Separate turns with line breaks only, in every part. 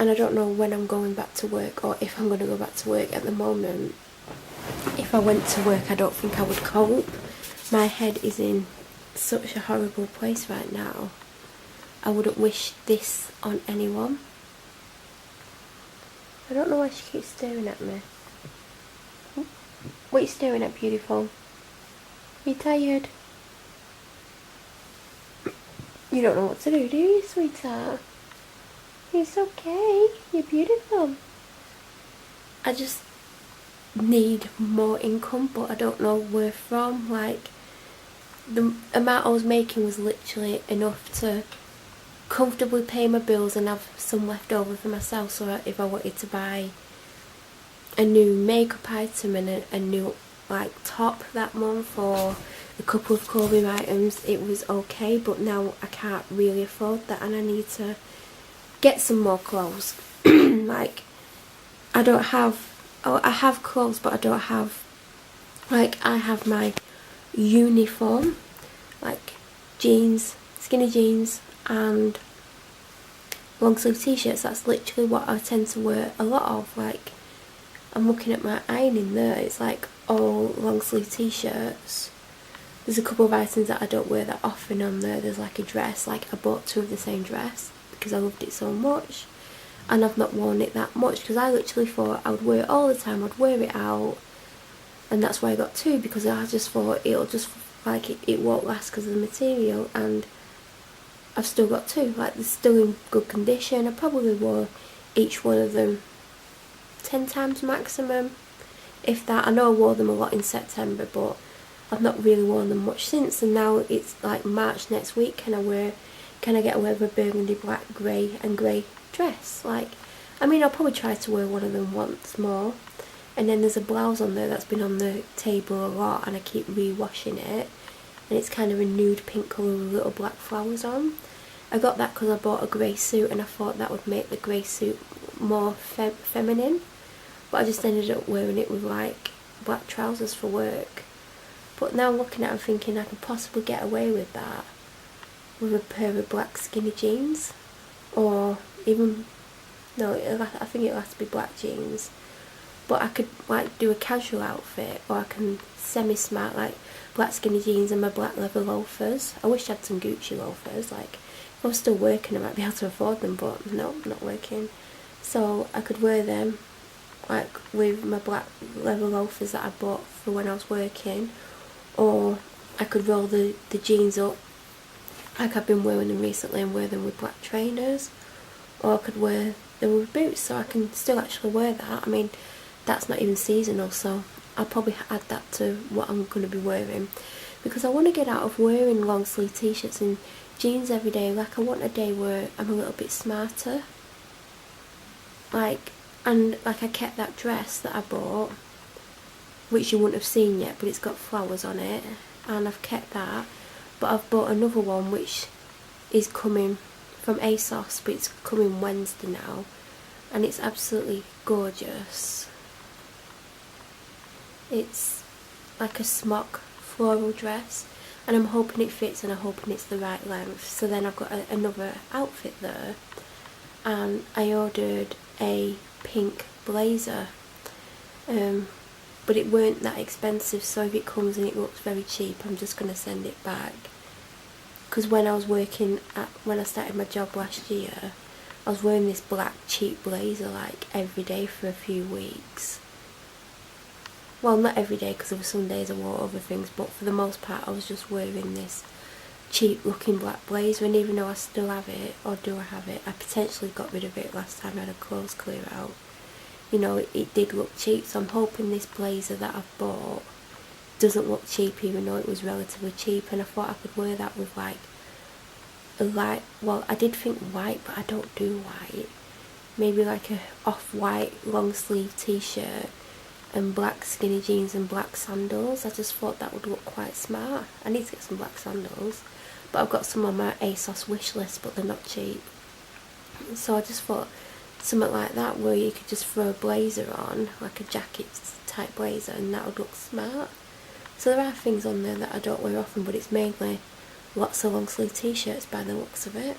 and I don't know when I'm going back to work or if I'm going to go back to work. At the moment, if I went to work, I don't think I would cope. My head is in such a horrible place right now. I wouldn't wish this on anyone. I don't know why she keeps staring at me. What are you staring at, beautiful? Are you tired? You don't know what to do you, sweetheart? It's okay. You're beautiful. I just need more income, but I don't know where from. Like, the amount I was making was literally enough to comfortably pay my bills and have some left over for myself. So if I wanted to buy a new makeup item and a new like top that month, or a couple of clothing items, it was okay. But now I can't really afford that, and I need to get some more clothes. Like, I don't have, oh, I have clothes, but I don't have, like, I have my uniform, like jeans, skinny jeans and long sleeve t-shirts. That's literally what I tend to wear a lot of. Like, I'm looking at my ironing there, it's like all long sleeve t-shirts. There's a couple of items that I don't wear that often on there. There's like a dress, like I bought 2 of the same dress because I loved it so much, and I've not worn it that much because I literally thought I would wear it all the time, I'd wear it out, and that's why I got 2, because I just thought it'll just, like, it won't last because of the material. And I've still got 2, like, they're still in good condition. I probably wore each one of them 10 times maximum, if that. I know I wore them a lot in September, but I've not really worn them much since. And now it's like March next week. Can I get away with a burgundy, black, grey and grey dress? Like, I mean, I'll probably try to wear one of them once more. And then there's a blouse on there that's been on the table a lot, and I keep re-washing it, and it's kind of a nude pink colour with little black flowers on. I got that because I bought a grey suit, and I thought that would make the grey suit more feminine, but I just ended up wearing it with like black trousers for work. But now looking at it, I'm thinking I could possibly get away with that with a pair of black skinny jeans, or even, no, I think it'll have to be black jeans. But I could like do a casual outfit, or I can semi-smart, like black skinny jeans and my black leather loafers. I wish I had some Gucci loafers. Like, if I was still working I might be able to afford them, but no, I'm not working. So I could wear them like with my black leather loafers that I bought for when I was working, or I could roll the jeans up like I've been wearing them recently and wear them with black trainers, or I could wear them with boots, so I can still actually wear that. I mean, that's not even seasonal, so I'll probably add that to what I'm going to be wearing, because I want to get out of wearing long sleeve t-shirts and jeans every day. Like, I want a day where I'm a little bit smarter. Like, and like I kept that dress that I bought, which you wouldn't have seen yet, but it's got flowers on it, and I've kept that. But I've bought another one which is coming from ASOS, but it's coming Wednesday now, and it's absolutely gorgeous. It's like a smock floral dress, and I'm hoping it fits, and I'm hoping it's the right length. So then I've got another outfit there, and I ordered a pink blazer, but it weren't that expensive, so if it comes and it looks very cheap, I'm just going to send it back. Because when I was when I started my job last year, I was wearing this black cheap blazer like every day for a few weeks. Well, not every day, because there were some days I wore other things, but for the most part I was just wearing this cheap looking black blazer. And even though I still have it, or do I have it, I potentially got rid of it last time I had a clothes clear out. You know, it did look cheap, so I'm hoping this blazer that I've bought doesn't look cheap, even though it was relatively cheap. And I thought I could wear that with like a light, well, I did think white, but I don't do white. Maybe like a off-white long sleeve t-shirt and black skinny jeans and black sandals. I just thought that would look quite smart. I need to get some black sandals, but I've got some on my ASOS wish list, but they're not cheap. So I just thought something like that, where you could just throw a blazer on, like a jacket type blazer, and that would look smart. So there are things on there that I don't wear often, but it's mainly lots of long sleeve t-shirts by the looks of it.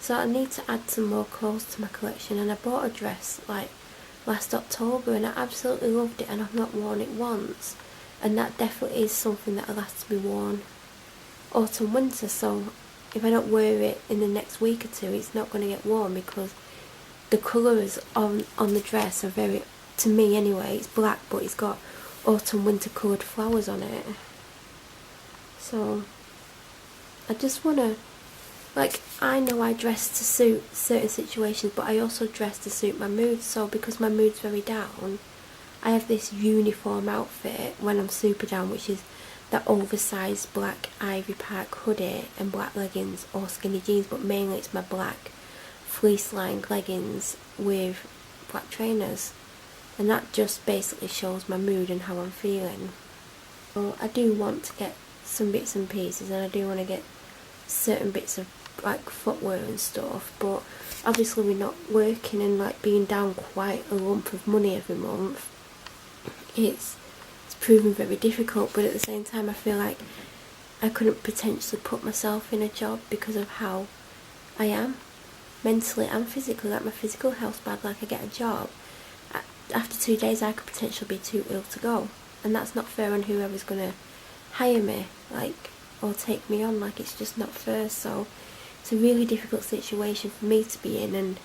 So I need to add some more clothes to my collection, and I bought a dress like last October and I absolutely loved it, and I've not worn it once, and that definitely is something that'll have to be worn autumn winter. So if I don't wear it in the next week or two, it's not going to get worn, because the colours on the dress are very, to me anyway, it's black but it's got autumn winter coloured flowers on it. So I just want to, like, I know I dress to suit certain situations, but I also dress to suit my mood. So because my mood's very down, I have this uniform outfit when I'm super down, which is that oversized black Ivy Park hoodie and black leggings or skinny jeans, but mainly it's my black fleece lined leggings with black trainers, and that just basically shows my mood and how I'm feeling. So I do want to get some bits and pieces, and I do want to get certain bits of like footwear and stuff, but obviously we're not working, and like being down quite a lump of money every month, it's proven very difficult. But at the same time, I feel like I couldn't potentially put myself in a job because of how I am mentally and physically. Like my physical health's bad. Like I get a job, after 2 days I could potentially be too ill to go, and that's not fair on whoever's gonna hire me, like, or take me on. Like, it's just not fair. So it's a really difficult situation for me to be in, and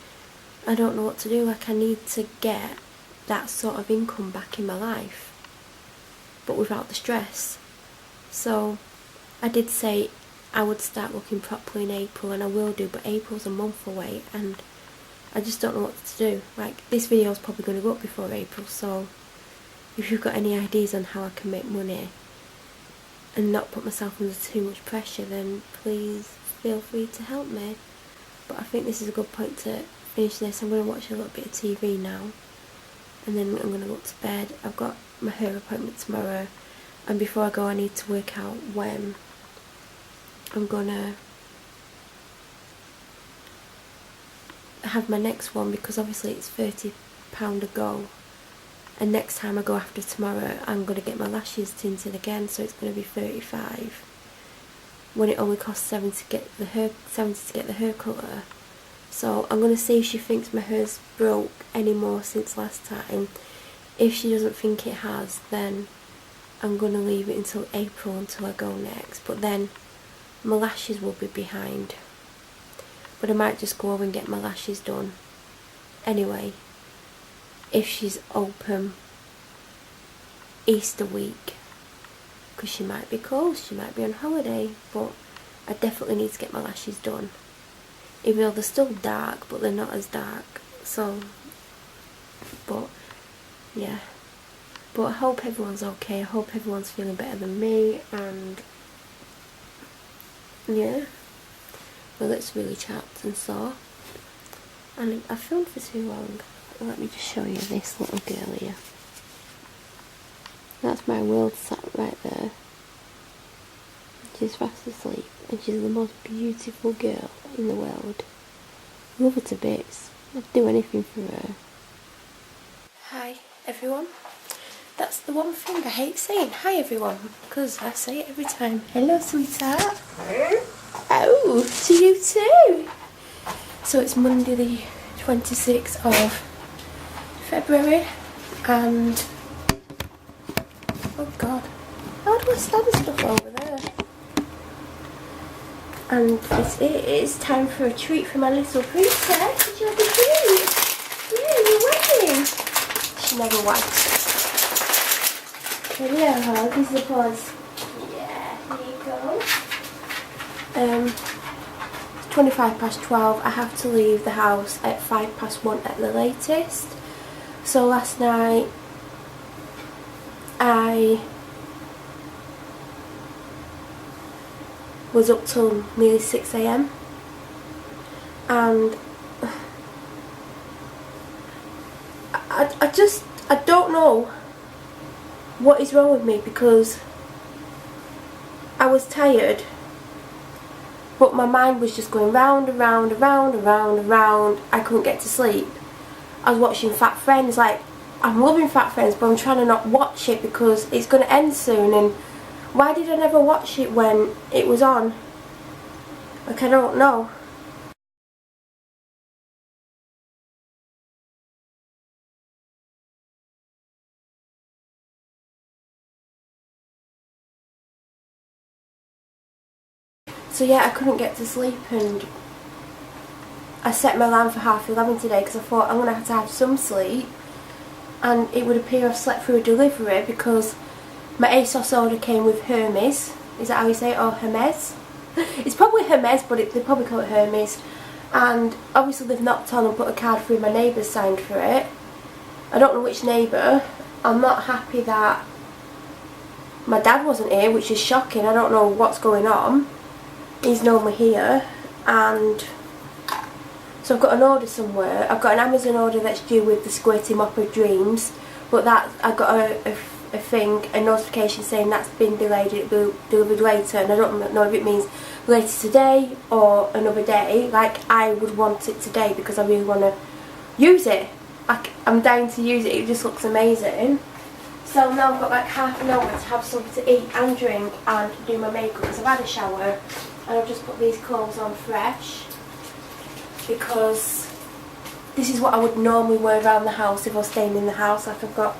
I don't know what to do. Like, I need to get that sort of income back in my life, but without the stress. So I did say I would start looking properly in April, and I will do, but April's a month away and I just don't know what to do. Like, this video is probably going to go up before April, so if you've got any ideas on how I can make money and not put myself under too much pressure, then please feel free to help me. But I think this is a good point to finish this. I'm going to watch a little bit of TV now, and then I'm going to go to bed. I've got my hair appointment tomorrow, and before I go I need to work out when I'm going to have my next one, because obviously it's £30 a go, and next time I go after tomorrow I'm going to get my lashes tinted again, so it's going to be £35 when it only costs £70 to get the hair colour. So I'm going to see if she thinks my hair's broke anymore since last time. If she doesn't think it has, then I'm going to leave it until April until I go next, but then my lashes will be behind. But I might just go over and get my lashes done anyway, if she's open Easter week, because she might be closed, she might be on holiday. But I definitely need to get my lashes done, even though they're still dark, but they're not as dark. So, but yeah, but I hope everyone's okay. I hope everyone's feeling better than me, and yeah, well, it's really chapped and sore, and I filmed for too long. Let me just show you this little girl here. That's my world sat right there. She's fast asleep, and she's the most beautiful girl in the world. Love her to bits. I'd do anything for her. Hi everyone. That's the one thing I hate saying, hi everyone, because I say it every time. Hello sweetheart. Oh, to you too. So it's Monday the 26th of February, and oh god, how do I stand stuff over there? And it is time for a treat for my little princess. Did you have a treat? Yeah, you're wedding. She never wipes it. Here we are, this is the pause. Yeah, here you go. 12:25. I have to leave the house at 1:05 at the latest. So last night I was up till nearly 6 AM, and I don't know what is wrong with me, because I was tired, but my mind was just going round and round and round and round and round. I couldn't get to sleep. I was watching Fat Friends. Like, I'm loving Fat Friends, but I'm trying to not watch it because it's going to end soon, and why did I never watch it when it was on? Like, I don't know. So yeah, I couldn't get to sleep, and I set my alarm for 11:30 today because I thought I'm going to have some sleep, and it would appear I've slept through a delivery because my ASOS order came with Hermes. Is that how you say it? Or Hermes? It's probably Hermes, but they probably call it Hermes. And obviously they've knocked on and put a card through, my neighbour signed for it. I don't know which neighbour. I'm not happy that my dad wasn't here, which is shocking. I don't know what's going on. He's normally here. And so I've got an order somewhere. I've got an Amazon order that's due with the Squirty Mop of Dreams, but that I got a notification saying that's been delayed, it'll be delivered later, and I don't know if it means later today or another day. Like, I would want it today because I really want to use it. I'm dying to use it, it just looks amazing. So now I've got like half an hour to have something to eat and drink and do my makeup because I've had a shower, and I've just put these clothes on fresh because this is what I would normally wear around the house if I was staying in the house. Like, I've got,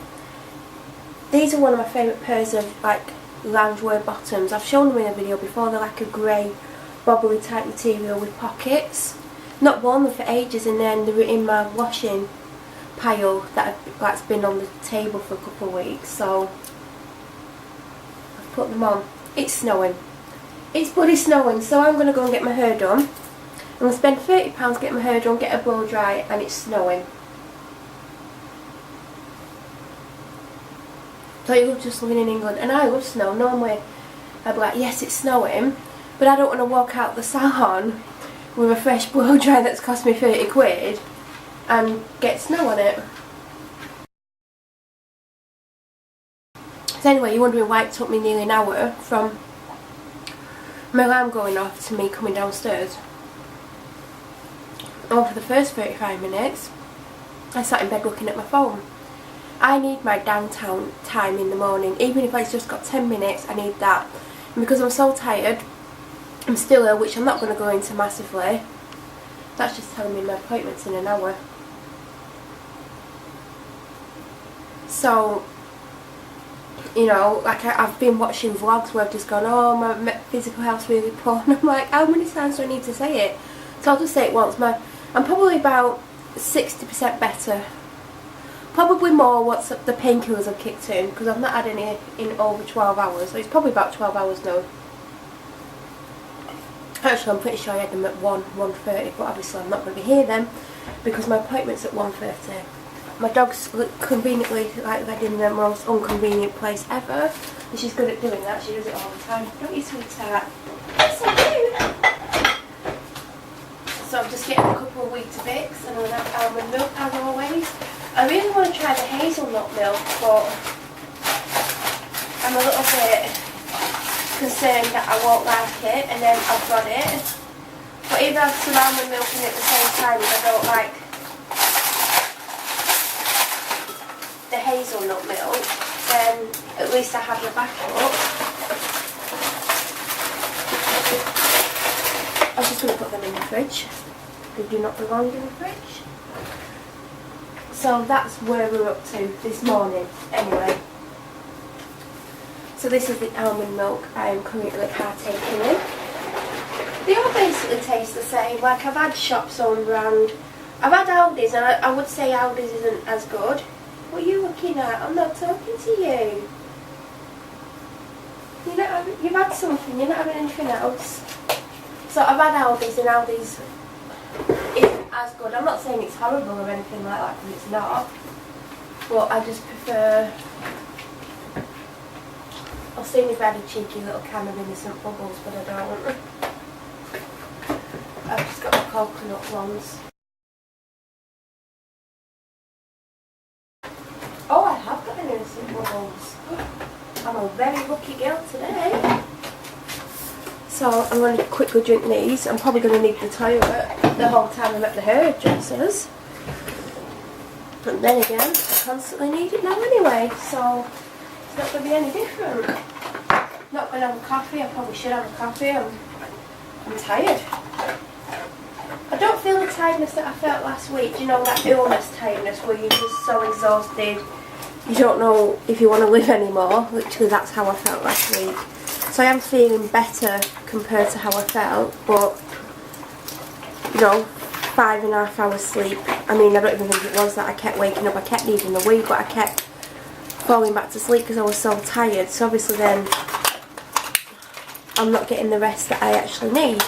these are one of my favourite pairs of like loungewear bottoms. I've shown them in a video before. They're like a grey bobbly type material with pockets. Not worn them for ages, and then they were in my washing pile that's been on the table for a couple of weeks, so I've put them on. It's snowing. It's bloody snowing, so I'm going to go and get my hair done. I'm going to spend £30 getting my hair done, get a blow dry, and it's snowing. So you love just living in England, and I love snow. Normally I'd be like, yes, it's snowing, but I don't want to walk out the salon with a fresh blow dry that's cost me 30 quid and get snow on it. So anyway, you're wondering why it took me nearly an hour from my alarm going off to me coming downstairs. Oh, for the first 35 minutes I sat in bed looking at my phone. I need my downtown time in the morning. Even if I've just got 10 minutes, I need that. And because I'm so tired, I'm still ill, which I'm not going to go into massively. That's just telling me my appointment's in an hour. So, you know, like I've been watching vlogs where I've just gone, oh, my physical health's really poor, and I'm like, how many times do I need to say it? So I'll just say it once. I'm probably about 60% better. Probably more once the painkillers have kicked in, because I've not had any in over 12 hours, so it's probably about 12 hours now. Actually, I'm pretty sure I had them at 1:30, but obviously I'm not going to be here then because my appointment's at 1:30. My dog's conveniently like led in the most inconvenient place ever, and she's good at doing that. She does it all the time. Don't you, sweetheart? That's so cute. So I'm just getting a couple of Weetabix, and I'm going to have almond milk as always. I really want to try the hazelnut milk, but I'm a little bit concerned that I won't like it, and then I've got it. But if I have some almond milk in it at the same time, if I don't like the hazelnut milk, then at least I have the backup. I was just going to put them in the fridge. They do not belong in the fridge. So that's where we're up to this morning, anyway. So this is the almond milk I am currently partaking in. They all basically taste the same. Like, I've had shops on brand. I've had Aldi's, and I would say Aldi's isn't as good. What are you looking at? I'm not talking to you. You've had something, you're not having anything else. So I've had Aldi's, and Aldi's isn't as good. I'm not saying it's horrible or anything like that, because it's not. But I just prefer... I've seen if I had a cheeky little can of innocent bubbles, but I don't. I've just got the coconut ones. Oh, I have got an innocent bubbles. I'm a very lucky girl today. So I'm going to quickly drink these. I'm probably going to need the toilet the whole time I'm at the hairdressers. But then again, I constantly need it now anyway, so it's not going to be any different. Not going to have a coffee. I probably should have a coffee. I'm tired. I don't feel the tiredness that I felt last week. You know, that illness tiredness where you're just so exhausted. You don't know if you want to live anymore. Literally, that's how I felt last week. So I am feeling better compared to how I felt, but you know, 5.5 hours sleep. I mean, I don't even think it was that I kept waking up. I kept needing the wee, but I kept falling back to sleep because I was so tired. So obviously then I'm not getting the rest that I actually need.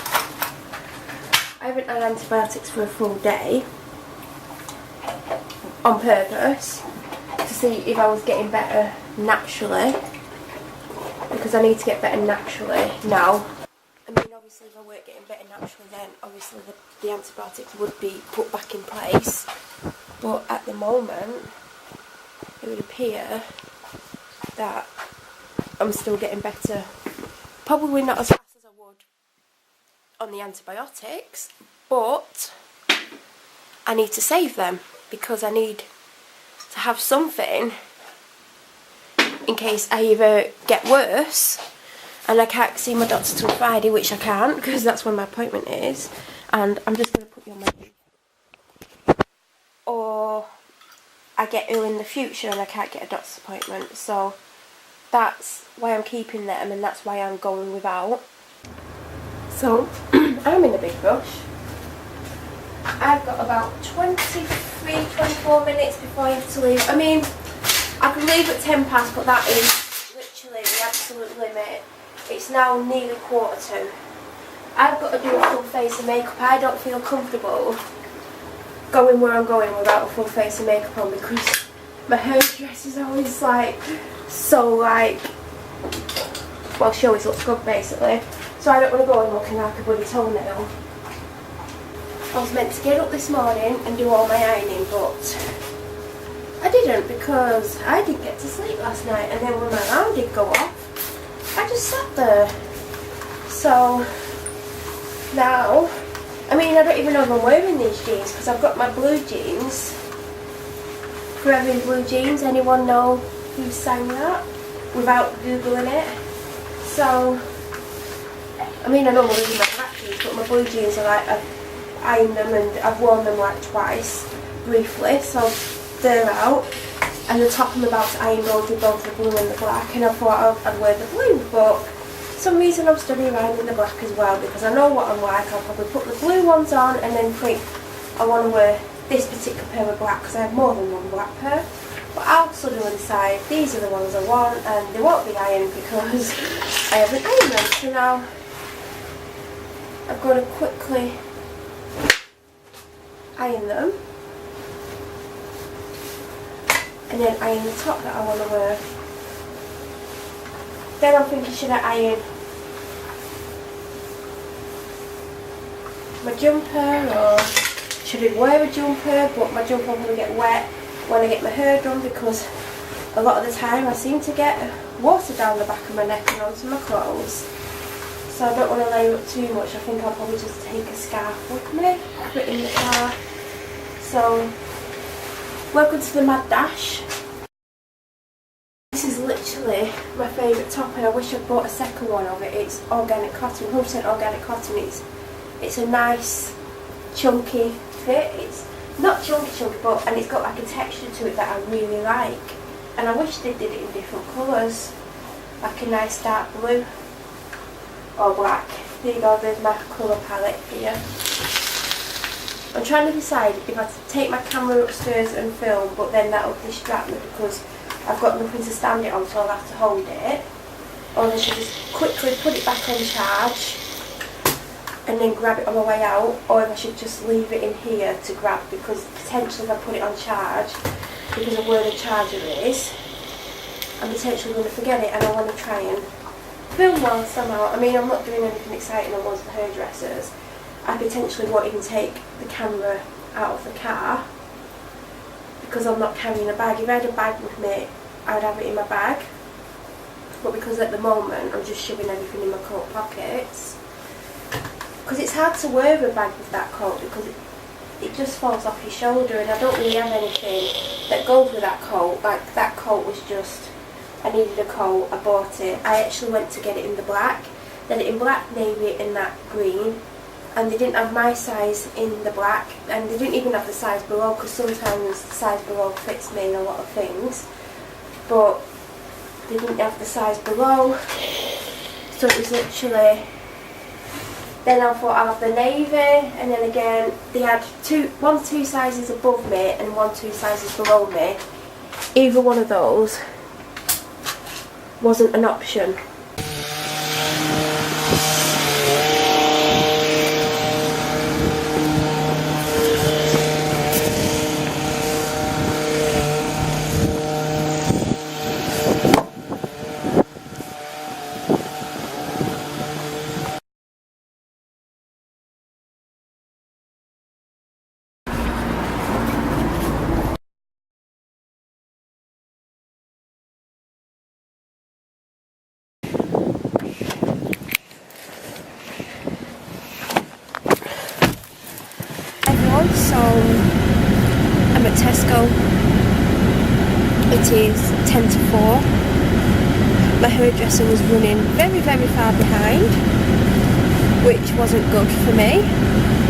I haven't had antibiotics for a full day on purpose to see if I was getting better naturally, because I need to get better naturally now. I mean, obviously if I weren't getting better naturally, then obviously the antibiotics would be put back in place, but at the moment it would appear that I'm still getting better. Probably not as fast as I would on the antibiotics, but I need to save them because I need to have something in case I either get worse and I can't see my doctor till Friday, which I can't because that's when my appointment is, and I'm just going to put you on my, or I get ill in the future and I can't get a doctor's appointment. So that's why I'm keeping them, and that's why I'm going without. So I'm in a big rush. I've got about 24 minutes before I have to leave. I mean, I could leave at 10 past, but that is literally the absolute limit. It's now nearly 1:45. I've got to do a full face of makeup. I don't feel comfortable going where I'm going without a full face of makeup on, because my hairdress is always like, so like, well, she always looks good basically. So I don't want to go in looking like a bloody toenail. I was meant to get up this morning and do all my ironing, but I didn't because I didn't get to sleep last night, and then when my alarm did go off, I just sat there. So now, I mean, I don't even know if I'm wearing these jeans because I've got my blue jeans. Forever in Blue Jeans, anyone know who sang that without googling it? So, I mean, I know I'm wearing my black jeans, but my blue jeans are like, I've ironed them and I've worn them like twice briefly, so they're out. And the top I'm about to iron those with both the blue and the black, and I thought I'd wear the blue, but for some reason I'm studying ironing the black as well, because I know what I'm like. I'll probably put the blue ones on and then think I want to wear this particular pair of black because I have more than one black pair. But I'll suddenly decide these are the ones I want, and they won't be ironed because I haven't ironed them. So now I've got to quickly iron them, and then iron the top that I want to wear. Then I'm thinking, should I iron my jumper, or should I wear a jumper, but my jumper will get wet when I get my hair done, because a lot of the time I seem to get water down the back of my neck and onto my clothes. So I don't want to layer up too much. I think I'll probably just take a scarf with me, put it in the car. So, welcome to the Mad Dash. This is literally my favourite top, and I wish I'd bought a second one of it. It's organic cotton, 100% organic cotton. It's a nice chunky fit. It's not chunky, but, and it's got like a texture to it that I really like. And I wish they did it in different colours, like a nice dark blue or black. There you go, there's my colour palette here. I'm trying to decide if I take my camera upstairs and film, but then that'll distract me because I've got nothing to stand it on, so I'll have to hold it. Or I should just quickly put it back on charge and then grab it on my way out, or if I should just leave it in here to grab, because potentially if I put it on charge, because of where the charger is, I'm potentially going to forget it, and I want to try and film whilst I'm out. I mean, I'm not doing anything exciting on ones of the hairdressers. I potentially won't even take the camera out of the car because I'm not carrying a bag. If I had a bag with me, I'd have it in my bag, but because at the moment I'm just shoving everything in my coat pockets, because it's hard to wear a bag with that coat because it just falls off your shoulder, and I don't really have anything that goes with that coat. Like, that coat was just, I needed a coat, I bought it. I actually went to get it in the black, then in black, navy and that green, and they didn't have my size in the black, and they didn't even have the size below, because sometimes the size below fits me in a lot of things, but they didn't have the size below. So it was literally, then I thought I'll have the navy, and then again they had one 2 sizes above me and 1 2 sizes below me. Either one of those wasn't an option. So I'm at Tesco. It is 10 to 4. My hairdresser was running very far behind, which wasn't good for me.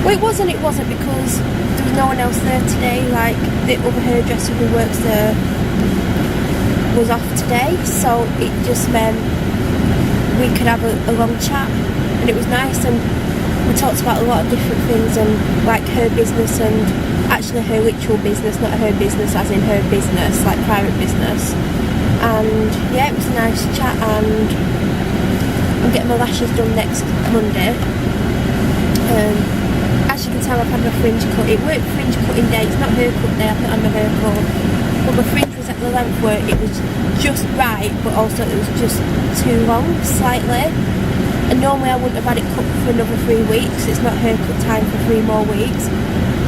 Well, it wasn't because there was no one else there today. Like, the other hairdresser who works there was off today, so it just meant we could have a long chat, and it was nice. And we talked about a lot of different things, and like her business and actually her literal business, not her business as in her business, like private business. And yeah, it was a nice chat, and I'm getting my lashes done next Monday. As you can tell, I've had my fringe cut. It weren't fringe cutting day, it's not haircut day, I've not had my hair cut. But my fringe was at the length where it was just right, but also it was just too long, slightly. And normally I wouldn't have had it cut for another 3 weeks. It's not haircut time for 3 more weeks.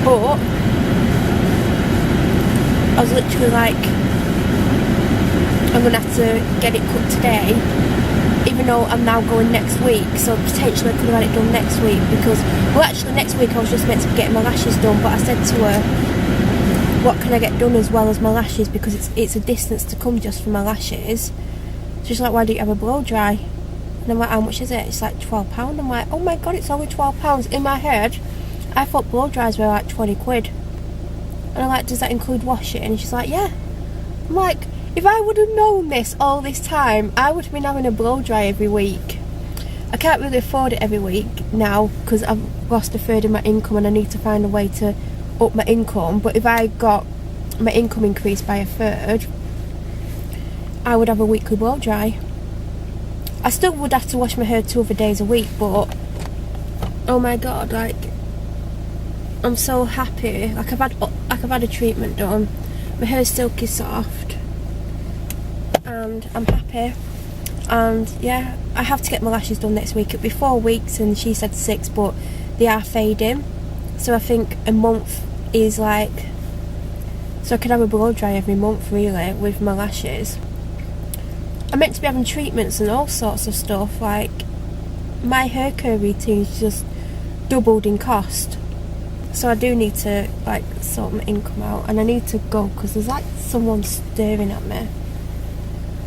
But I was literally like, I'm going to have to get it cut today, even though I'm now going next week. So potentially I could have had it done next week because, well, actually next week I was just meant to be getting my lashes done. But I said to her, what can I get done as well as my lashes, because it's a distance to come just for my lashes. She's like, why don't you have a blow dry? And I'm like, how much is it? It's like £12. I'm like, oh my god, it's only £12. In my head, I thought blow dries were like 20 quid. And I'm like, does that include washing? And she's like, yeah. I'm like, if I would have known this all this time, I would have been having a blow dry every week. I can't really afford it every week now because I've lost a third of my income and I need to find a way to up my income. But if I got my income increased by a third, I would have a weekly blow dry. I still would have to wash my hair 2 other days a week, but oh my god, like, I'm so happy. Like, I've had a treatment done. My hair's silky soft, and I'm happy. And yeah, I have to get my lashes done next week. It'll be 4 weeks, and she said 6, but they are fading. So I think a month is like, so I could have a blow dry every month really with my lashes. I'm meant to be having treatments and all sorts of stuff. Like, my hair care routine's just doubled in cost. So I do need to like sort my income out, and I need to go because there's like someone staring at me.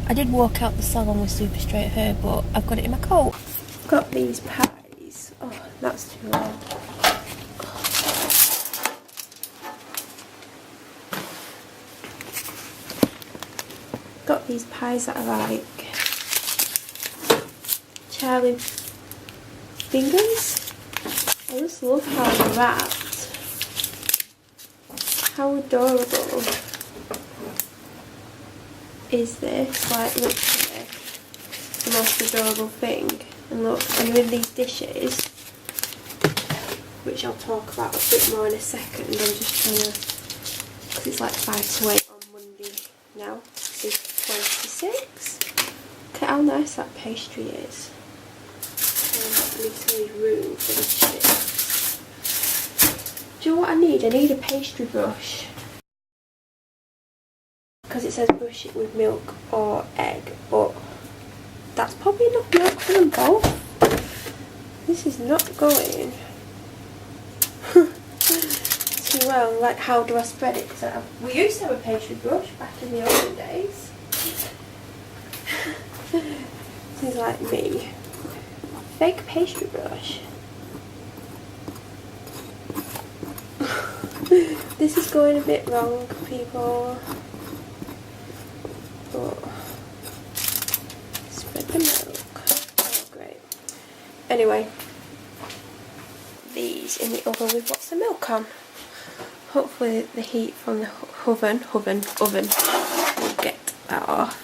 I did walk out the salon with super straight hair, but I've got it in my coat. Got these pies. Oh, that's too loud. Got these pies that are like Charlie fingers. I just love how they're wrapped. How adorable is this? Like, literally the most adorable thing. And look, and with these dishes, which I'll talk about a bit more in a second, I'm just trying to, because it's like 5 to 8 on Monday now. It's 26. Look at how nice that pastry is. And let me leave room for the chips. Do you know what I need? I need a pastry brush. Because it says brush it with milk or egg, but that's probably enough milk for them both. This is not going too well. Like, how do I spread it? Because we used to have a pastry brush back in the olden days. This is like me. Fake pastry brush. This is going a bit wrong, people. But spread the milk. Oh, great. Anyway, these in the oven with lots of milk on. Hopefully the heat from the oven will get that off.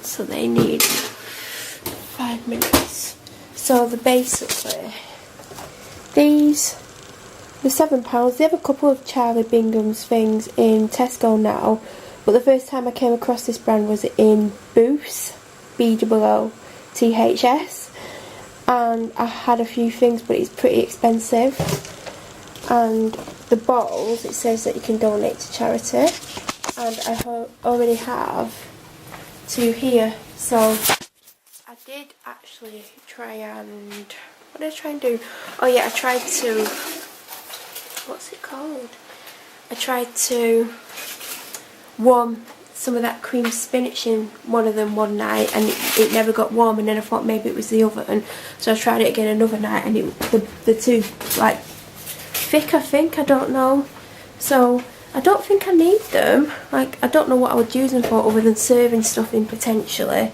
So they need 5 minutes. So basically, these, the £7, they have a couple of Charlie Bingham's things in Tesco now, but the first time I came across this brand was in Booths, BOOTHS, and I had a few things, but it's pretty expensive. And the bottles, it says that you can donate to charity, and I already have 2 here. So I did actually try and, what did I try and do? Oh yeah, I tried to, what's it called? I tried to warm some of that cream spinach in one of them one night, and it never got warm, and then I thought maybe it was the oven, so I tried it again another night, and the two like thick, I think, I don't know. So I don't think I need them. Like, I don't know what I would use them for other than serving stuff in potentially.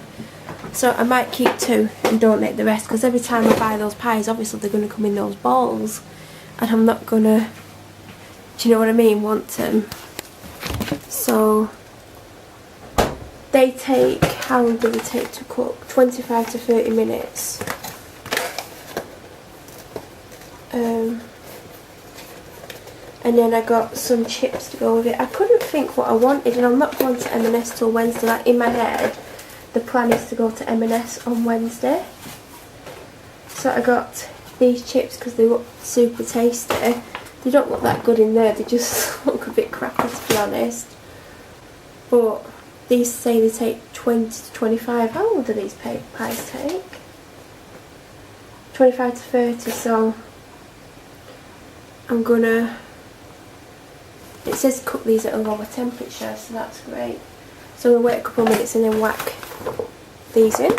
So I might keep 2 and donate the rest, because every time I buy those pies, obviously they're going to come in those balls, and I'm not going to, do you know what I mean, want them. So they take, how long do they take to cook? 25 to 30 minutes. And then I got some chips to go with it. I couldn't think what I wanted, and I'm not going to M&S till Wednesday. Like, in my head, the plan is to go to M&S on Wednesday. So I got these chips because they look super tasty. They don't look that good in there, they just look a bit crappy, to be honest. But these say they take 20 to 25. How long do these pies take? 25 to 30, so I'm gonna, it says cook these at a lower temperature, so that's great. So I'm going to wait a couple of minutes and then whack these in.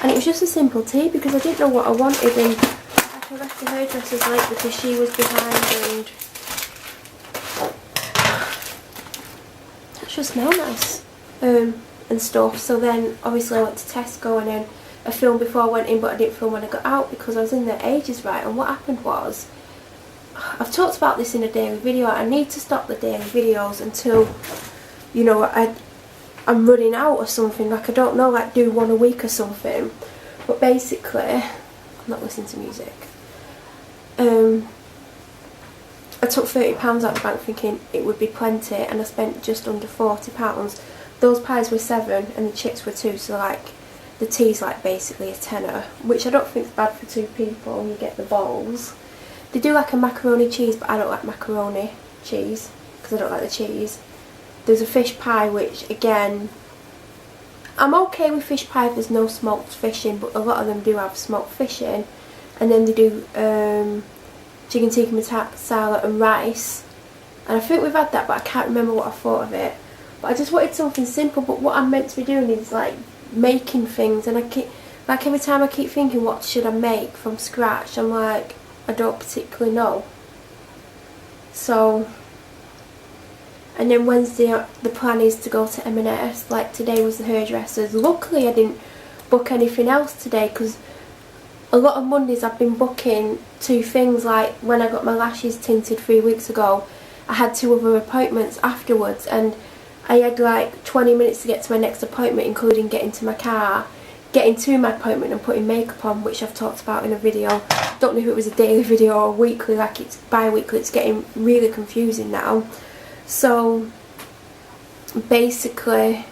And it was just a simple tea because I didn't know what I wanted, and I left the hairdressers late because she was behind, and that should smell nice and stuff. So then obviously I went to Tesco, and then I filmed before I went in, but I didn't film when I got out because I was in there ages, right? And what happened was, I've talked about this in a daily video, I need to stop the daily videos until, you know, I'm running out or something. Like, I don't know, like do 1 a week or something. But basically, I'm not listening to music. I took £30 out of the bank thinking it would be plenty, and I spent just under £40. Those pies were 7 and the chips were 2, so like the tea's like basically a tenner, which I don't think is bad for 2 people when you get the bowls. They do like a macaroni cheese, but I don't like macaroni cheese because I don't like the cheese. There's a fish pie, which again, I'm okay with fish pie if there's no smoked fish in, but a lot of them do have smoked fish in. And then they do chicken tikka masala and rice, and I think we've had that, but I can't remember what I thought of it. But I just wanted something simple, but what I'm meant to be doing is like making things, and I keep, like every time I keep thinking what should I make from scratch, I'm like, I don't particularly know. So, and then Wednesday the plan is to go to M&S. Like today was the hairdressers. Luckily I didn't book anything else today, because a lot of Mondays I've been booking 2 things. Like when I got my lashes tinted 3 weeks ago, I had 2 other appointments afterwards, and I had like 20 minutes to get to my next appointment, including getting to my car, getting to my appointment and putting makeup on, which I've talked about in a video. Don't know if it was a daily video or weekly, like it's bi-weekly. It's getting really confusing now. So basically,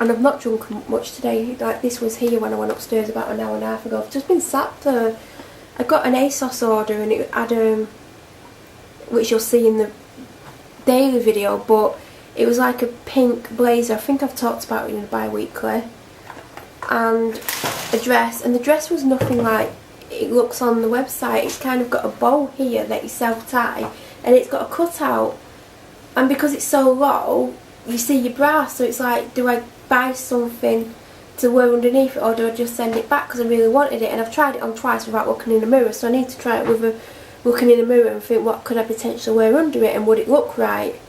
and I've not drunk much today. Like this was here when I went upstairs about an hour and a half ago. I've just been sat there. I got an ASOS order, and it had which you'll see in the daily video, but it was like a pink blazer. I think I've talked about it in a bi-weekly. And a dress, and the dress was nothing like it looks on the website. It's kind of got a bow here that you self-tie, and it's got a cutout, and because it's so low you see your bra, so it's like, do I buy something to wear underneath it, or do I just send it back because I really wanted it? And I've tried it on twice without looking in the mirror, so I need to try it with looking in the mirror and think what could I potentially wear under it and would it look right,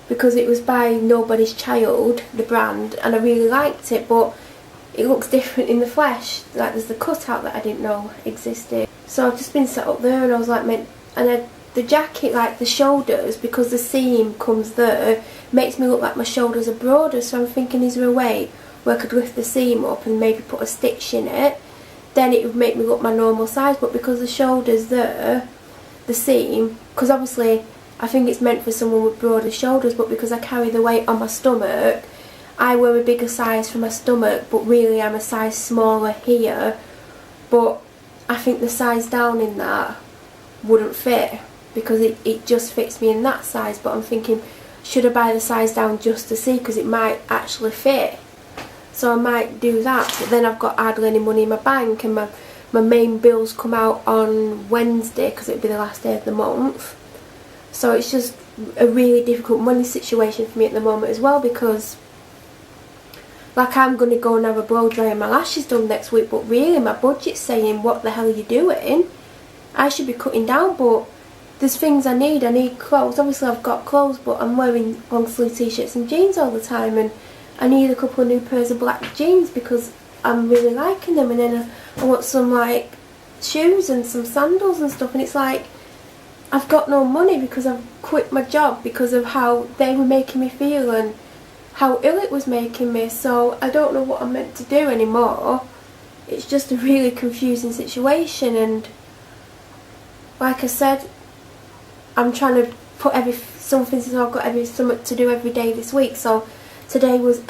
because it was by Nobody's Child, the brand, and I really liked it, but it looks different in the flesh. Like there's the cutout that I didn't know existed. So I've just been set up there, and I was like, the jacket, like the shoulders, because the seam comes there, makes me look like my shoulders are broader. So I'm thinking, is there a way where I could lift the seam up and maybe put a stitch in it? Then it would make me look my normal size. But because the shoulders there, the seam, because obviously I think it's meant for someone with broader shoulders, but because I carry the weight on my stomach, I wear a bigger size for my stomach, but really I'm a size smaller here. But I think the size down in that wouldn't fit, because it just fits me in that size. But I'm thinking, should I buy the size down just to see, because it might actually fit? So I might do that. But then I've got hardly any money in my bank, and my main bills come out on Wednesday, because it'll be the last day of the month. So it's just a really difficult money situation for me at the moment as well, because like I'm going to go and have a blow dry and my lashes done next week, but really my budget's saying, what the hell are you doing? I should be cutting down, but there's things I need clothes. Obviously I've got clothes, but I'm wearing long sleeve t-shirts and jeans all the time, and I need a couple of new pairs of black jeans because I'm really liking them, and then I want some like shoes and some sandals and stuff, and it's like I've got no money because I've quit my job because of how they were making me feel and how ill it was making me. So I don't know what I'm meant to do anymore. It's just a really confusing situation, and like I said, I'm trying to put something, so I've got something to do every day this week. So today was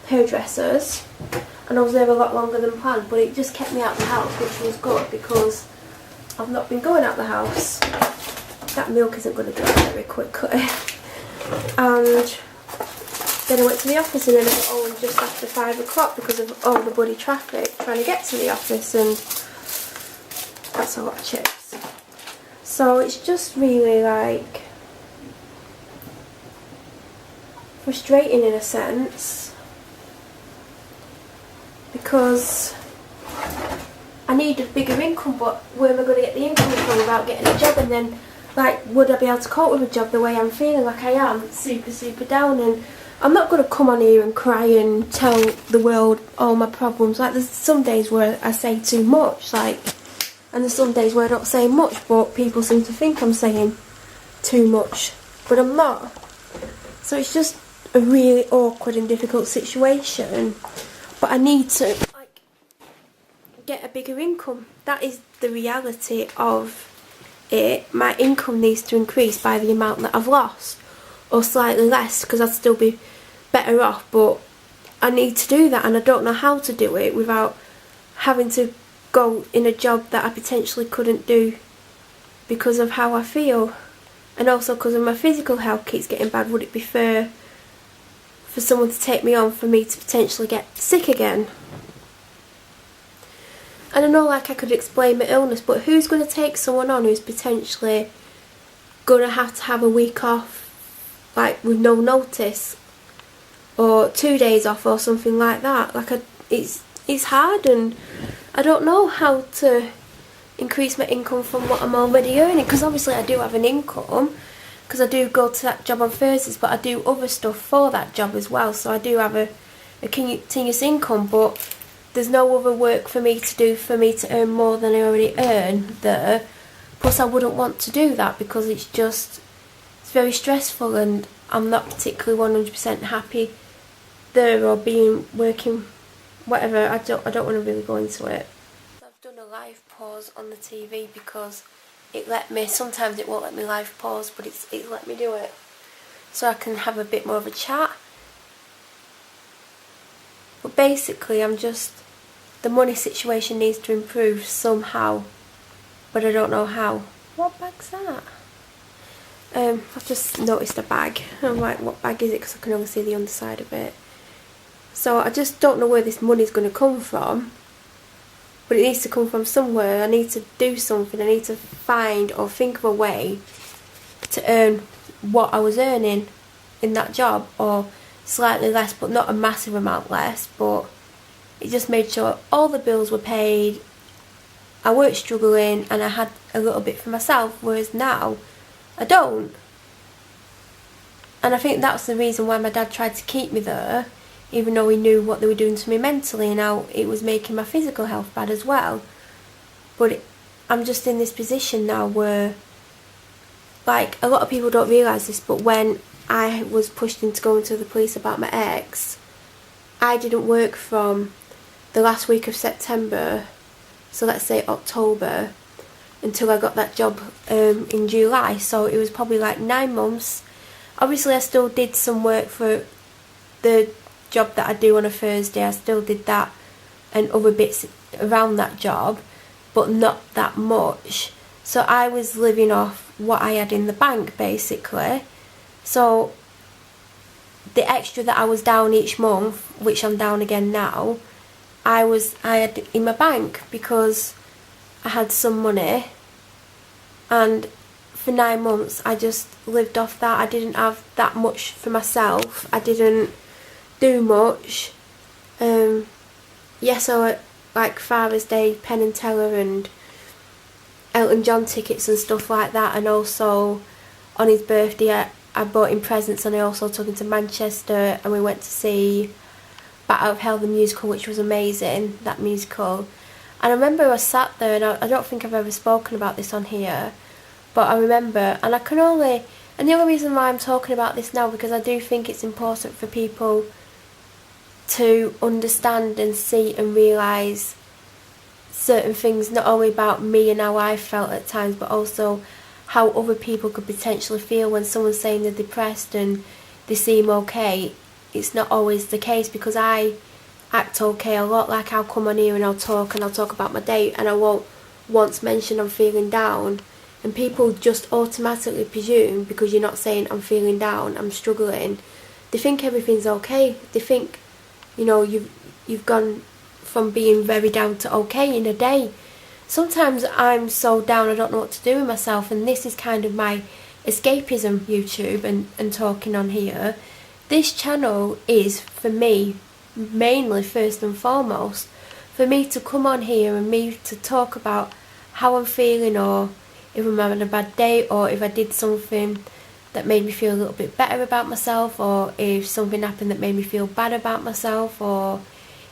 hairdressers, and I was there a lot longer than planned, but it just kept me out of the house, which was good because I've not been going out the house. That milk isn't going to dry very quickly. And then I went to the office, and then I got home just after 5 o'clock because of all the bloody traffic trying to get to the office, and that's a lot of chips. So it's just really like frustrating in a sense, because I need a bigger income, but where am I going to get the income from without getting a job? And then, like, would I be able to cope with a job the way I'm feeling? Like I am super down, and I'm not going to come on here and cry and tell the world all my problems. Like, there's some days where I say too much, like, and there's some days where I don't say much, but people seem to think I'm saying too much, but I'm not. So it's just a really awkward and difficult situation, but I need to, like, get a bigger income. That is the reality of it. My income needs to increase by the amount that I've lost, or slightly less, because I'd still be better off, but I need to do that, and I don't know how to do it without having to go in a job that I potentially couldn't do because of how I feel, and also because of my physical health keeps getting bad. Would it be fair for someone to take me on for me to potentially get sick again? And I know, like, I could explain my illness, but who's going to take someone on who's potentially going to have a week off, like, with no notice, or 2 days off or something like that? Like, it's hard, and I don't know how to increase my income from what I'm already earning, because obviously I do have an income, because I do go to that job on Thursdays, but I do other stuff for that job as well, so I do have a continuous income, but there's no other work for me to do for me to earn more than I already earn there. Plus I wouldn't want to do that because it's very stressful, and I'm not particularly 100% happy there, or working, whatever. I don't want to really go into it. I've done a live pause on the TV because it let me, sometimes it won't let me live pause, but it's let me do it so I can have a bit more of a chat. But basically the money situation needs to improve somehow, but I don't know how. What bag's that? I've just noticed a bag. I'm like, what bag is it? Because I can only see the underside of it. So I just don't know where this money's going to come from, but it needs to come from somewhere. I need to do something. I need to find or think of a way to earn what I was earning in that job, or slightly less, but not a massive amount less. But it just made sure all the bills were paid, I weren't struggling, and I had a little bit for myself, whereas now I don't. And I think that's the reason why my dad tried to keep me there, even though he knew what they were doing to me mentally and how it was making my physical health bad as well. But I'm just in this position now where, like, a lot of people don't realise this, but when I was pushed into going to the police about my ex, I didn't work from the last week of September, so let's say October, until I got that job in July. So it was probably like 9 months. Obviously I still did some work for the job that I do on a Thursday. I still did that and other bits around that job, but not that much. So I was living off what I had in the bank, basically. So the extra that I was down each month, which I'm down again now, I had in my bank because I had some money, and for 9 months I just lived off that. I didn't have that much for myself. I didn't do much. Yes, I like Father's Day, Penn and Teller and Elton John tickets and stuff like that, and also on his birthday I bought him presents, and I also took him to Manchester and we went to see Bat Out of Hell the musical, which was amazing, that musical. And I remember I sat there, and I don't think I've ever spoken about this on here, but I remember, and the only reason why I'm talking about this now, because I do think it's important for people to understand and see and realise certain things, not only about me and how I felt at times, but also how other people could potentially feel when someone's saying they're depressed and they seem okay. It's not always the case, because I act okay a lot. Like, I'll come on here and I'll talk about my day, and I won't once mention I'm feeling down, and people just automatically presume, because you're not saying I'm feeling down, I'm struggling, they think everything's okay. They think, you know, you've gone from being very down to okay in a day. Sometimes I'm so down I don't know what to do with myself, and this is kind of my escapism, YouTube and talking on here. This channel is, for me, mainly first and foremost, for me to come on here and me to talk about how I'm feeling, or if I'm having a bad day, or if I did something that made me feel a little bit better about myself, or if something happened that made me feel bad about myself, or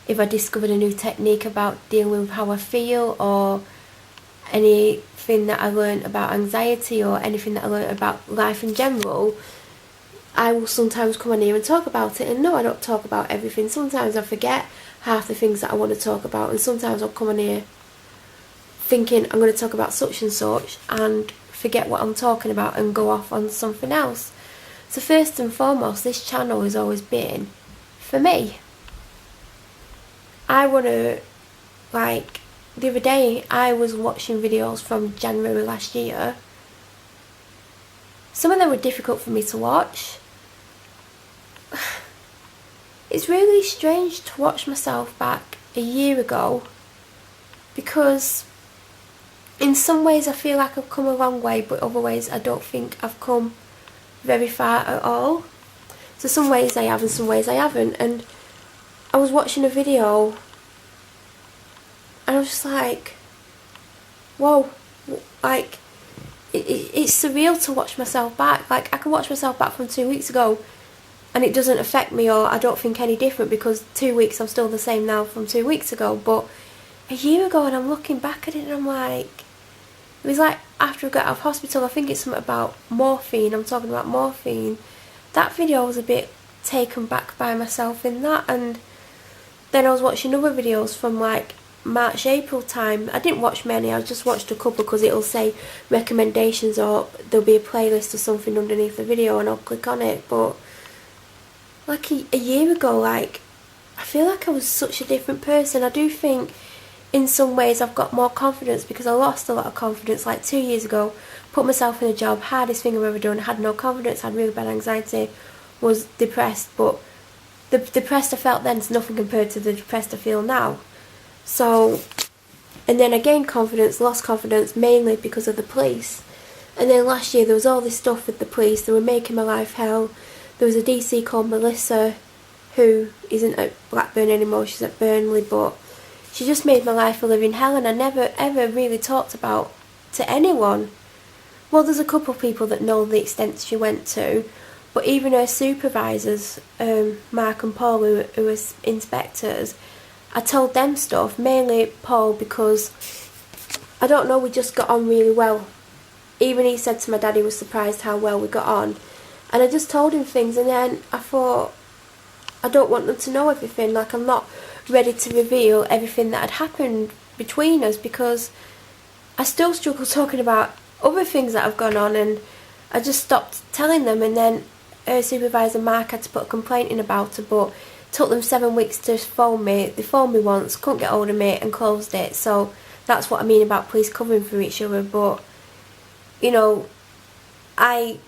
if I discovered a new technique about dealing with how I feel, or anything that I learned about anxiety, or anything that I learned about life in general. I will sometimes come on here and talk about it, and no, I don't talk about everything. Sometimes I forget half the things that I want to talk about, and sometimes I'll come on here thinking I'm going to talk about such and such and forget what I'm talking about and go off on something else. So first and foremost, this channel has always been for me. I want to, like, the other day I was watching videos from January last year. Some of them were difficult for me to watch. It's really strange to watch myself back a year ago, because in some ways I feel like I've come a long way, but other ways I don't think I've come very far at all. So some ways I have and some ways I haven't. And I was watching a video and I was just like, whoa, like, it's surreal to watch myself back. Like, I can watch myself back from 2 weeks ago and it doesn't affect me, or I don't think any different, because 2 weeks I'm still the same now from 2 weeks ago. But a year ago, and I'm looking back at it and I'm like, it was like after I got out of hospital, I think it's something about morphine, I'm talking about morphine. That video was a bit taken back by myself in that. And then I was watching other videos from like March, April time. I didn't watch many, I just watched a couple because it'll say recommendations, or there'll be a playlist or something underneath the video and I'll click on it. But like a year ago, like, I feel like I was such a different person. I do think in some ways I've got more confidence, because I lost a lot of confidence. Like 2 years ago, put myself in a job, hardest thing I've ever done, had no confidence, had really bad anxiety, was depressed. But the depressed I felt then is nothing compared to the depressed I feel now. So, and then I gained confidence, lost confidence, mainly because of the police. And then last year there was all this stuff with the police. They were making my life hell. There was a DC called Melissa, who isn't at Blackburn anymore, she's at Burnley, but she just made my life a living hell, and I never ever really talked to anyone. Well, there's a couple of people that know the extent she went to, But even her supervisors, Mark and Paul, who were inspectors, I told them stuff, mainly Paul, because I don't know, we just got on really well. Even he said to my dad he was surprised how well we got on. And I just told him things, and then I thought, I don't want them to know everything. Like, I'm not ready to reveal everything that had happened between us, because I still struggle talking about other things that have gone on, and I just stopped telling them. And then her supervisor Mark had to put a complaint in about her, but it took them 7 weeks to phone me. They phoned me once, couldn't get hold of me, and closed it. So that's what I mean about police covering for each other. But, you know, I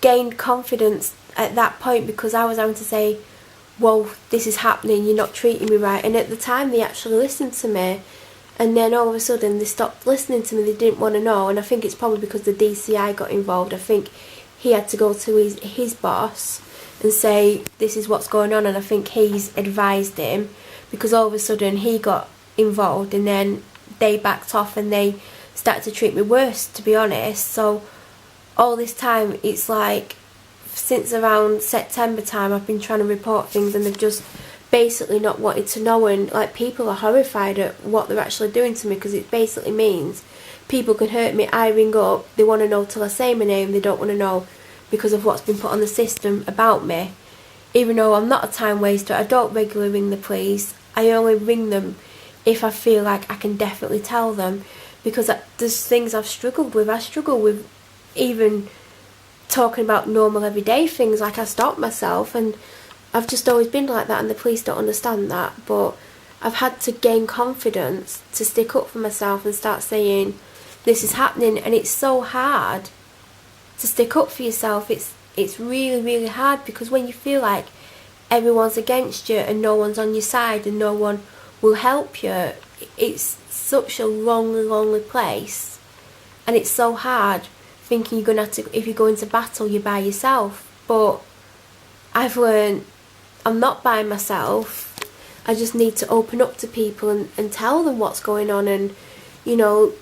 gained confidence at that point, because I was having to say, well, this is happening, you're not treating me right. And at the time they actually listened to me, and then all of a sudden they stopped listening to me. They didn't want to know. And I think it's probably because the DCI got involved. I think he had to go to his boss and say, this is what's going on, and I think he's advised him, because all of a sudden he got involved, and then they backed off and they started to treat me worse, to be honest. So all this time, it's like, since around September time, I've been trying to report things, and they've just basically not wanted to know. And like, people are horrified at what they're actually doing to me, because it basically means people can hurt me. I ring up, they want to know till I say my name. They don't want to know because of what's been put on the system about me. Even though I'm not a time waster, I don't regularly ring the police. I only ring them if I feel like I can definitely tell them, because there's things I've struggled with. I struggle with even talking about normal everyday things. Like, I stop myself, and I've just always been like that, and the police don't understand that. But I've had to gain confidence to stick up for myself and start saying, this is happening. And it's so hard to stick up for yourself. It's really, really hard, because when you feel like everyone's against you and no one's on your side and no one will help you, it's such a lonely, lonely place. And it's so hard thinking you're going to have to, if you go into battle, you're by yourself. But I've learned I'm not by myself. I just need to open up to people and tell them what's going on. And, you know,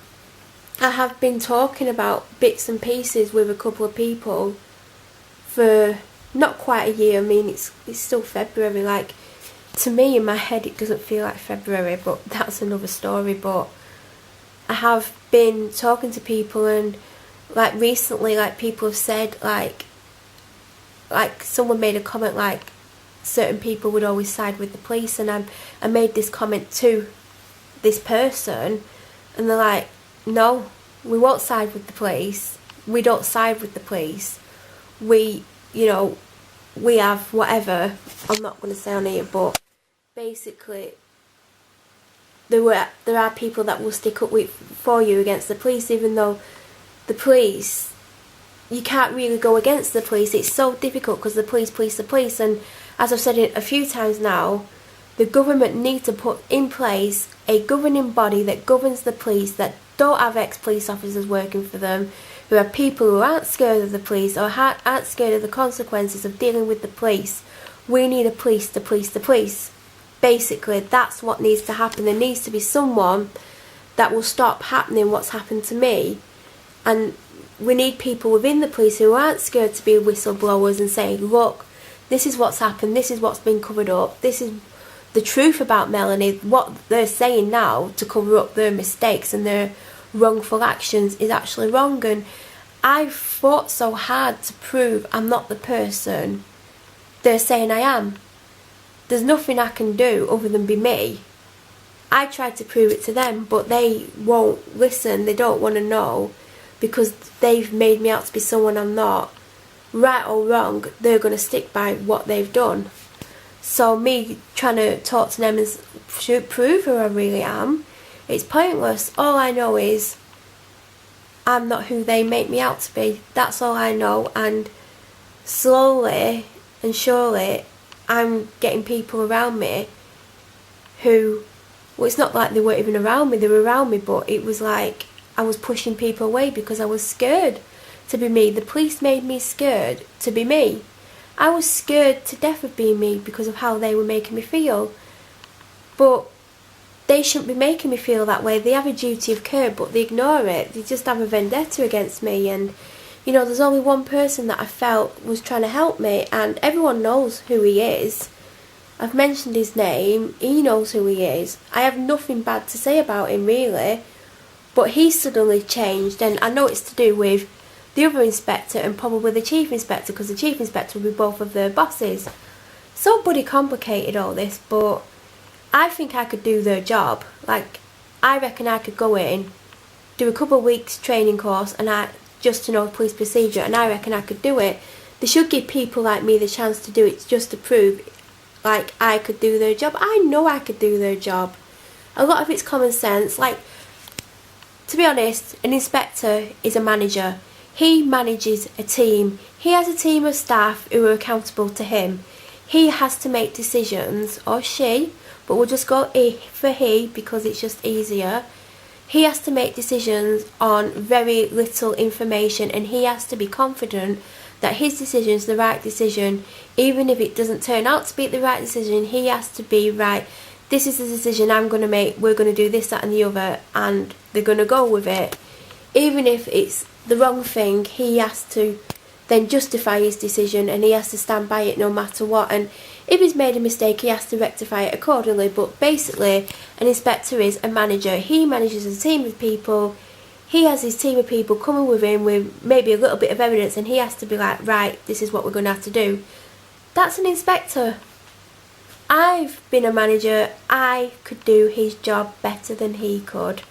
I have been talking about bits and pieces with a couple of people for not quite a year. I mean, it's still February. Like, to me, in my head, it doesn't feel like February, but that's another story. But I have been talking to people, and like recently, like, people have said, like someone made a comment like certain people would always side with the police, and I made this comment to this person, and they're like, no, we won't side with the police. We don't side with the police. We, you know, we have whatever. I'm not going to say on here, but basically, there are people that will stick up for you against the police, even though the police, you can't really go against the police. It's so difficult, because the police. And as I've said it a few times now, the government need to put in place a governing body that governs the police, that don't have ex-police officers working for them, who are people who aren't scared of the police or aren't scared of the consequences of dealing with the police. We need a police to police the police. Basically, that's what needs to happen. There needs to be someone that will stop happening what's happened to me. And we need people within the police who aren't scared to be whistleblowers and say, look, this is what's happened, this is what's been covered up, this is the truth about Melanie. What they're saying now to cover up their mistakes and their wrongful actions is actually wrong. And I've fought so hard to prove I'm not the person they're saying I am. There's nothing I can do other than be me. I tried to prove it to them, but they won't listen. They don't want to know, because they've made me out to be someone I'm not. Right or wrong, they're going to stick by what they've done. So me trying to talk to them and prove who I really am, it's pointless. All I know is I'm not who they make me out to be. That's all I know. And slowly and surely, I'm getting people around me who, well, it's not like they weren't even around me, they were around me, but it was like I was pushing people away because I was scared to be me. The police made me scared to be me. I was scared to death of being me because of how they were making me feel. But they shouldn't be making me feel that way. They have a duty of care, but they ignore it. They just have a vendetta against me. And, you know, there's only one person that I felt was trying to help me, and everyone knows who he is. I've mentioned his name, he knows who he is. I have nothing bad to say about him really, but he suddenly changed, and I know it's to do with the other inspector and probably the chief inspector, because the chief inspector will be both of their bosses. So bloody complicated all this, but I think I could do their job. Like, I reckon I could go in, do a couple of weeks training course, and just to know police procedure, and I reckon I could do it. They should give people like me the chance to do it, just to prove like I could do their job. I know I could do their job. A lot of it's common sense. Like, to be honest, an inspector is a manager. He manages a team. He has a team of staff who are accountable to him. He has to make decisions, or she, but we'll just go for he because it's just easier. He has to make decisions on very little information, and he has to be confident that his decision is the right decision. Even if it doesn't turn out to be the right decision, he has to be right. This is the decision I'm going to make. We're going to do this, that and the other, and they're going to go with it. Even if it's the wrong thing, he has to then justify his decision, and he has to stand by it no matter what. And if he's made a mistake, he has to rectify it accordingly. But basically, an inspector is a manager. He manages a team of people. He has his team of people coming with him with maybe a little bit of evidence, and he has to be like, right, this is what we're going to have to do. That's an inspector. I've been a manager. I could do his job better than he could.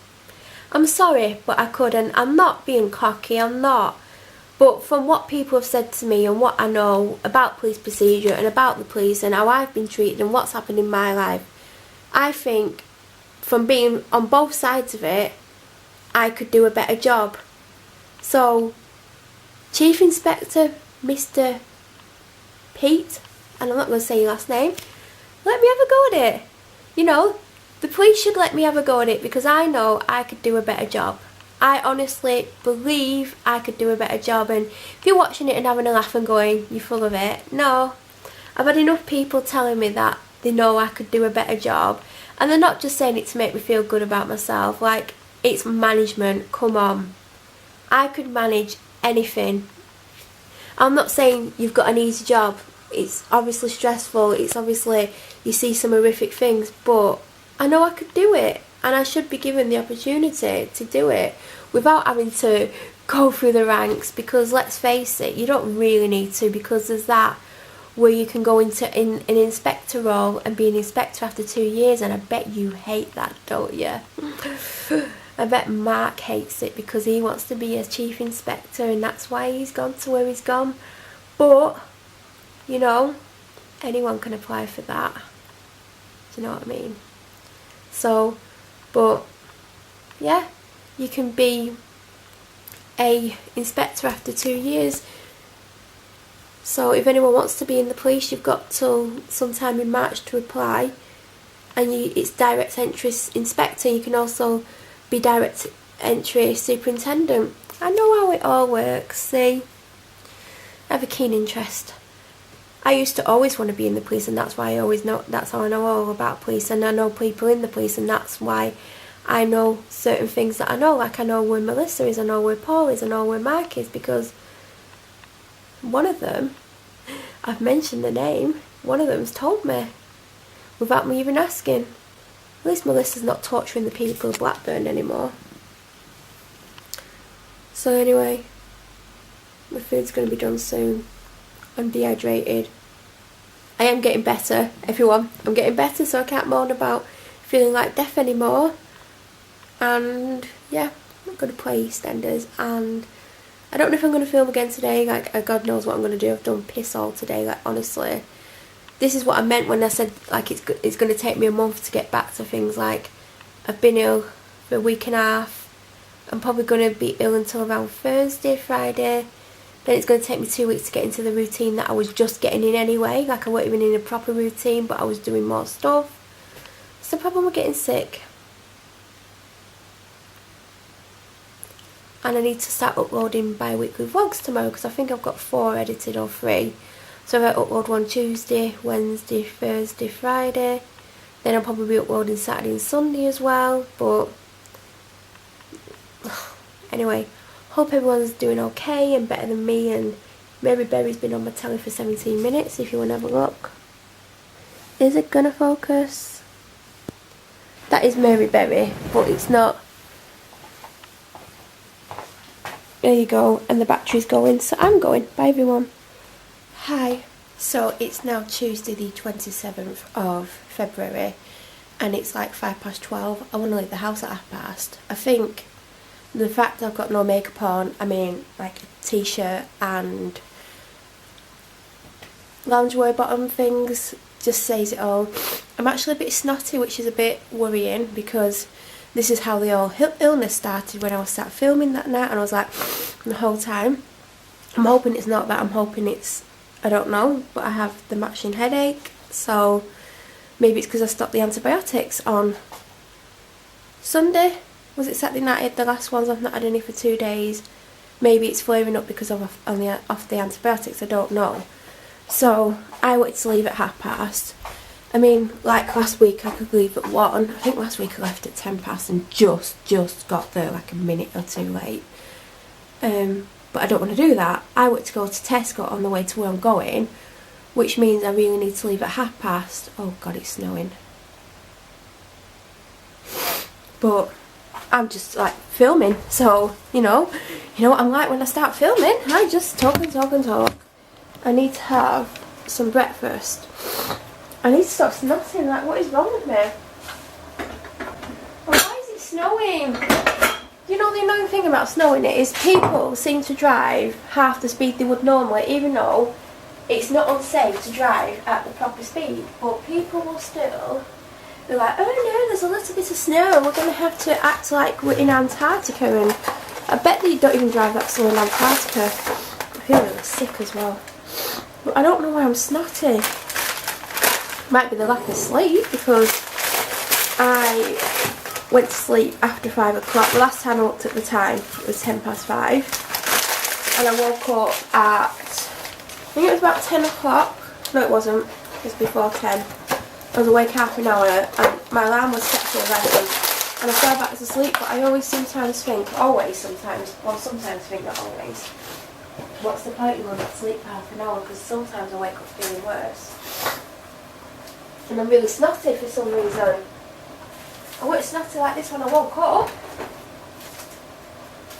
I'm sorry, but I could, and I'm not being cocky, I'm not. But from what people have said to me and what I know about police procedure and about the police and how I've been treated and what's happened in my life, I think from being on both sides of it, I could do a better job. So, Chief Inspector Mr. Pete, and I'm not going to say your last name, let me have a go at it. You know, the police should let me have a go at it, because I know I could do a better job. I honestly believe I could do a better job, and if you're watching it and having a laugh and going, you're full of it, no. I've had enough people telling me that they know I could do a better job, and they're not just saying it to make me feel good about myself. Like, it's management, come on. I could manage anything. I'm not saying you've got an easy job. It's obviously stressful, it's obviously you see some horrific things, but I know I could do it, and I should be given the opportunity to do it without having to go through the ranks, because let's face it, you don't really need to, because there's that where you can go into an inspector role and be an inspector after 2 years, and I bet you hate that, don't you? I bet Mark hates it because he wants to be a chief inspector, and that's why he's gone to where he's gone. But, you know, anyone can apply for that. Do you know what I mean? So, but yeah, you can be a inspector after 2 years. So if anyone wants to be in the police, you've got till sometime in March to apply, and it's direct entry inspector. You can also be direct entry superintendent. I know how it all works. See, I have a keen interest. I used to always want to be in the police, and that's why I always know, that's how I know all about police, and I know people in the police, and that's why I know certain things that I know. Like, I know where Melissa is, I know where Paul is, I know where Mark is, because one of them, I've mentioned the name, one of them's told me without me even asking. At least Melissa's not torturing the people of Blackburn anymore. So anyway, my food's going to be done soon. I'm dehydrated. I am getting better, everyone. I'm getting better, so I can't moan about feeling like death anymore. And yeah, I'm going to play EastEnders, and I don't know if I'm going to film again today. Like, God knows what I'm going to do. I've done piss all today, like, honestly. This is what I meant when I said, like, it's going to take me a month to get back to things. Like, I've been ill for a week and a half. I'm probably going to be ill until around Thursday, Friday. Then it's going to take me 2 weeks to get into the routine that I was just getting in anyway. Like, I wasn't even in a proper routine, but I was doing more stuff. It's the problem with getting sick. And I need to start uploading bi-weekly vlogs tomorrow, because I think I've got 4 edited or 3. So if I upload one Tuesday, Wednesday, Thursday, Friday, then I'll probably be uploading Saturday and Sunday as well. But anyway, Hope everyone's doing okay and better than me, and Mary Berry's been on my telly for 17 minutes if you want to have a look. Is it gonna focus? That is Mary Berry, but it's not. There you go, and the battery's going, so I'm going. Bye everyone. Hi. So it's now Tuesday the 27th of February, and it's like 12:05. I want to leave the house at 12:30. I think the fact I've got no makeup on, I mean like a t-shirt and loungewear bottom things, just says it all. I'm actually a bit snotty, which is a bit worrying, because this is how the whole illness started when I was sat filming that night, and I was like the whole time, I'm hoping it's not that, I'm hoping it's, I don't know, but I have the matching headache, so maybe it's because I stopped the antibiotics on Sunday. Was it Saturday night I had the last ones? I've not had any for 2 days. Maybe it's flaring up because I'm off the antibiotics, I don't know. So I wanted to leave at 12:30. I mean, like last week I could leave at 1. I think last week I left at 10 past and just got there like a minute or two late. But I don't want to do that. I want to go to Tesco on the way to where I'm going, which means I really need to leave at 12:30. Oh god, it's snowing. But I'm just like filming, so you know what I'm like when I start filming. I just talk and talk and talk. I need to have some breakfast. I need to stop snotting. Like, what is wrong with me? Why is it snowing? You know, the annoying thing about snowing is people seem to drive half the speed they would normally, even though it's not unsafe to drive at the proper speed. But people will still be like, oh no, there's a little bit of snow, we're going to have to act like we're in Antarctica. And I bet that you don't even drive that slow in Antarctica. I feel really sick as well. But I don't know why I'm snotty. Might be the lack of sleep, because I went to sleep after 5 o'clock. The last time I looked at the time, it was 5:10. And I woke up at, I think it was about 10 o'clock. No, it wasn't. It was before 10. I was awake half an hour, and my alarm was set for 11. And I fell back to sleep, but I always sometimes think, sometimes think, not always, what's the point of not sleep for half an hour? Because sometimes I wake up feeling worse. And I'm really snotty for some reason. I wasn't snotty like this when I woke up.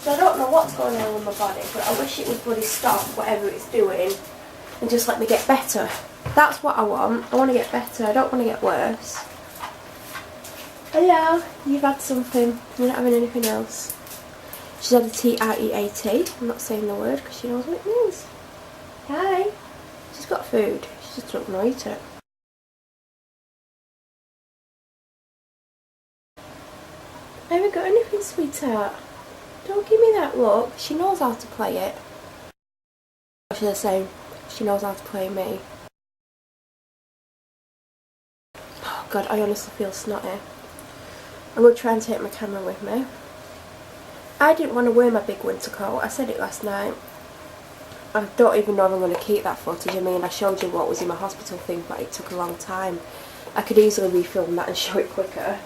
So I don't know what's going on with my body, but I wish it would bloody stop whatever it's doing and just let me get better. That's what I want. I want to get better. I don't want to get worse. Hello, you've had something. You're not having anything else. She's had a T-R-E-A-T. I'm not saying the word because she knows what it means. Hi. She's got food. She just doesn't want to eat it. I haven't got anything, sweetheart. Don't give me that look. She knows how to play it. What should I say? She knows how to play me. Oh god, I honestly feel snotty. I'm going to try and take my camera with me. I didn't want to wear my big winter coat. I said it last night. I don't even know if I'm going to keep that footage. I mean, I showed you what was in my hospital thing, but it took a long time. I could easily refilm that and show it quicker.